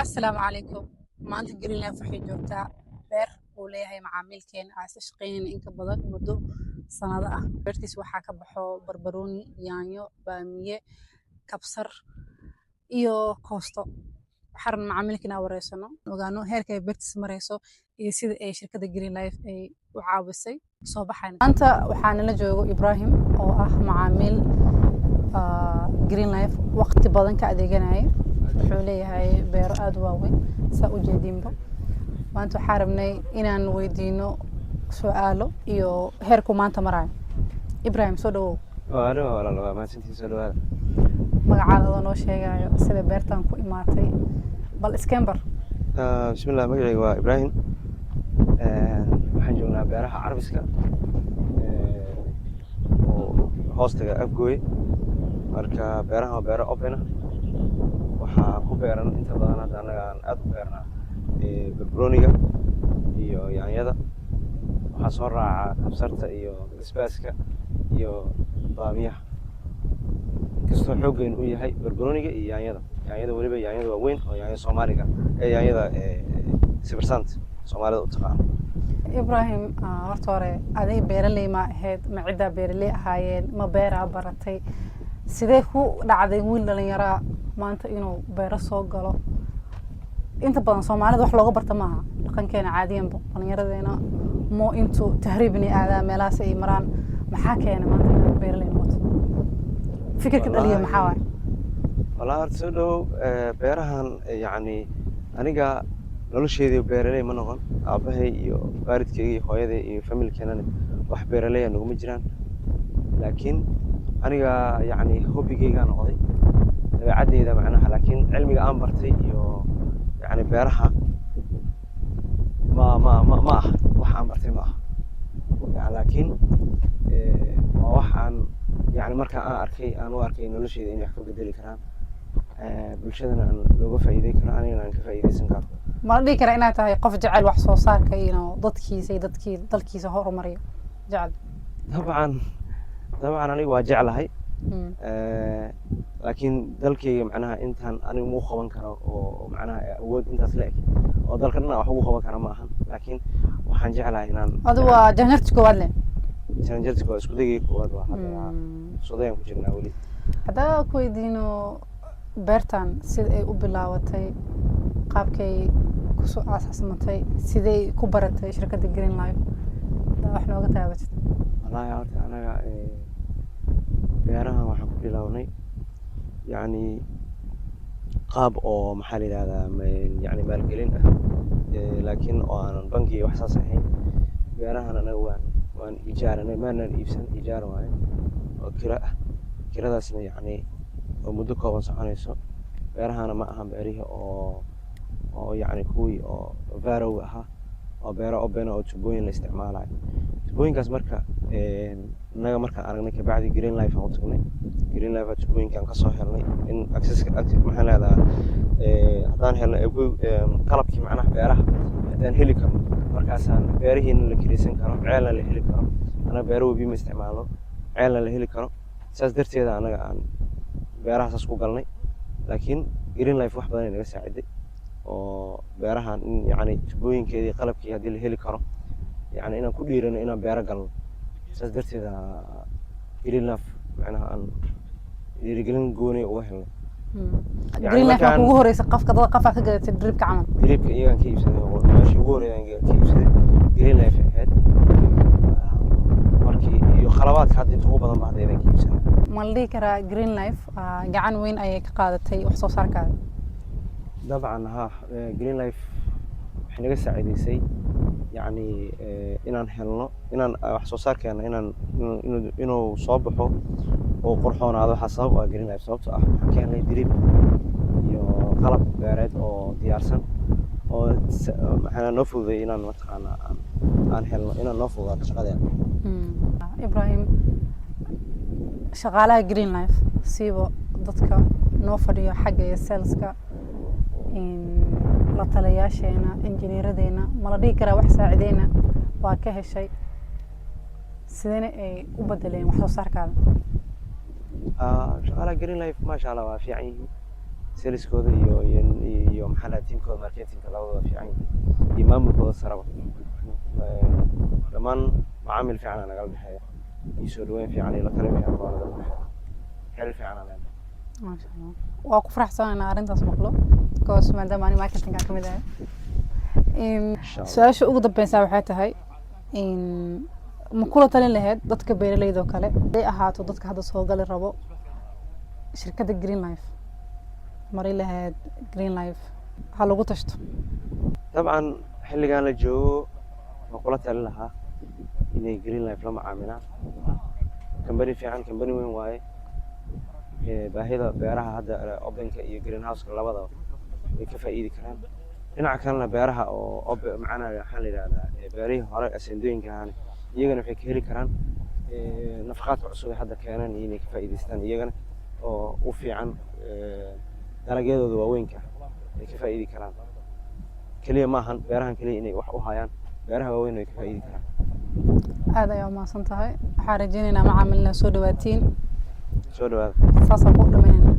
Assalaamu calaykum. Maanta Greenlife waxay joogtaa beer uu leeyahay macaamiilkeena aan isla shaqaynayna in ka badan muddo sanado ah. Beertiis waxaa ka baxo barbarooni, yaanyo, baamiye, kabsar iyo koosto. Waxaan macaamiilka inaan wareysano ogaano heerka ay beertiis marayso iyo sida ay shirkadda Greenlife ay u caawisay soo baxayna. Maanta waxaa nala joogo Ibrahim oo ah macaamiil Greenlife waqti badan ka adeeganaya. wuxuu leeyahay beero aad u waaweyn saa u jeedinba maanta waxaan rabnay inaan weydiino su'aalo iyo heerku maanta marayo. Ibrahim soo dhawow. walaal maasantii soo dhawaada. Magacaada adoo noo sheegayo sida beertan ku imaatay bal iskembar. bismillah magacayga waa Ibrahim. waxaan joognaa beeraha carbiska oo hoostaga Afgooy. marka beeraha waa beero open ah. waxaa ku beeran inta badan hadda anaga aan aad u beernaa barbarooniga iyo yaanyada. waxaa soo raaca kabsarta iyo basbaaska iyo baamiyaha. kastoo xooggeyn uu yahay barbarooniga iyo yaanyada. yaanyada weliba yaanyada waa weyn oo yaanyada Soomaaliga yaanyada sibirsant Soomaalida u taqaan. Ibrahim horta hore aday beeraley ma ahayd ma cidda beeraley ahaayeen ma beeraa baratay sidee ku dhacday wiil dhalinyaro maanta inuu beero soo galo? inta badan Soomaalida wax looga barta maaha dhaqankeena caadiyan dhalinyaradeena mo intuu tahriibni aadaa meelahaas ay maraan maxaa keenay maanta inuu beeraley noqdo fikirka dhaliya maxaa waay? walaal horta soo dhawow. beerahan yacni aniga nolosheedii beeraley ma noqon. aabbahay iyo waalidkayga iyo hooyaday iyo familkeenana wax beeraley ah naguma jiraan. laakiin aniga yacni hobbigaygaa noqday dabeecadeyda macnaha. laakiin cilmiga aan bartay iyo yacni beeraha ma aha wax aan bartay ma aha. laakiin waa wax aan yacni marka aan u arkay nolosheyda inay wax ka bedeli karaan bulshadana aan looga faa'iideyn karo anigana aan ka faa'iideysan karo. ma la dhihi karaa inaad tahay qof jecel wax soo saarka inuu dadkiisa iyo dalkiisa horumariyo jecel? dabcan aniga waa jeclahay. laakiin dalkayga macnaha intaan aniga muu qaban karo oo macnaha awood intaas la eg oo dalka dhan wax ugu qaban kara ma ahan. laakiin waxaan jeclahay inaan adu waa janjarti koowaad leh. janjarti koowaad isku dayay koowaad waa hadda sodayaan ku jirnaa weli. haddaa ku weydiino beertan sida ay u bilaabatay qaabkay kusoo aasaasmatay siday ku baratay shirkadda Greenlife haddaa wax nooga taabatid. wallaahi horta anaga beerahan waxaan ku bilownay yacni qaab oo maxaa la yidhahdaa yacni maalgelin ah laakiin oo aanan bangiga wax saas ahayn. beerahan anaga waan ijaaranay maanan iibsan ijaar waaye oo kira ah. kiradaasna yacni oo muddo kooban soconayso. beerahana ma ahan beerihii oo yacni kuwii oo vaarowga ahaa oo beero open oo tubooyin la isticmaalayo. tubooyinkaas marka innaga markaan aragnay kabacdi Greenlife aan u tagnay. Greenlife tubooyinkaan ka soo helnay in accesska maxaan leedahay haddaan helnay qalabkii macnaha beeraha haddaan heli karno markaasaan beerihiina la kiraysan karo ceelna la heli karo. anaga beero webi ma isticmaalno ceelna la heli karo. saas darteeda anaga aan beeraha saas ku galnay. laakiin Greenlife wax badan ay naga saaciday oo beerahan in yacni tubooyinkeedii qalabkii haddii la heli karo yacni inaan ku dhiirano inaan beero galno. saas darteeda Greenlife macnaha aan dhiirigelin gooni uga helnay. Greenlife waxaa kugu horeysa qofka ka gadatay dripka camal. dripka iyagaan ka iibsaday meeshii ugu horreeyay aan ka iibsaday Greenlife ahayd. markii iyo khalabaadka hadda inta ugu badan baxday inaan ka iibsaday. ma la dhihi karaa Greenlife gacan weyn ayay ka qaadatay wax soo saarkaada? dabcan haa. Greenlife waxay naga saacidaysay yacni inaan helno inaan wax soo saarkeena inuu soo baxo oo qurxoonaado. waxaa sabab u ah Greenlife sababtoo ah waxaan ka helnay drip iyo qalab beereed oo diyaarsan oo maxaa noo fududeeyay inaan mataqaanaa aan helno inaan noo fududaato shaqadeena. Ibrahim shaqaalaha Greenlife siiba dadka noo fadhiyo xagga iyo saleska la taliyaasheena injineeradeena ma la dhihi karaa wax saacideyna waa ka heshay sidana ay u bedeleen wax soo saarkaada? shaqaalaha Greenlife maasha Allah waa fiican yihiin. saliskooda iyo iyo maxaa la tiimkooda marketingka labadaba fiican iyo maamulkooda saraba dhammaan macaamil fiican aa nagala dhexeeya iyo soo dhaweyn fiican iyo la talin fiican baa nagala dhexeeya xeel fiican aa leenahay maasha Allah waa ku faraxsanahay inaan arrintaas maqlo because maadaama ani marketingka ka mid ahay insha Allah su-aasha ugu dambeysa waxay tahay ma kula talin lahayd dadka beeraleyda oo kale haday ahaato dadka hadda soo gali rabo shirkadda Green Life mari lahayd Green Life ha lagu tashto dabcan xilligan la joogo waan kula talin lahaa inay Green Life la macaamilaan kambani fiican kambani weyn waaye baahida beeraha hadda openka iyo greenhouse-ka labadaba way ka faa'iidi karaan dhinaca kalena beeraha oo macnaha waxaa la yidhahdaa beerihii hore aseendooyinka ahaan iyagana waxay ka heli karaan nafaqaadka cusub ee hadda keenan iyo inay ka faa'iidaystaan iyagana oo u fiican dalagyadooda waaweynka ay ka faa'iidi karaan keliya maahan beerahan keliya inay wax u hayaan beeraha waaweyn way ka faa'iidi karaan aad ayaa umahadsan tahay waxaan rajaynaynaa macaamilna soo dhawaatiin soo dhawaada saasaan ku dhameynaa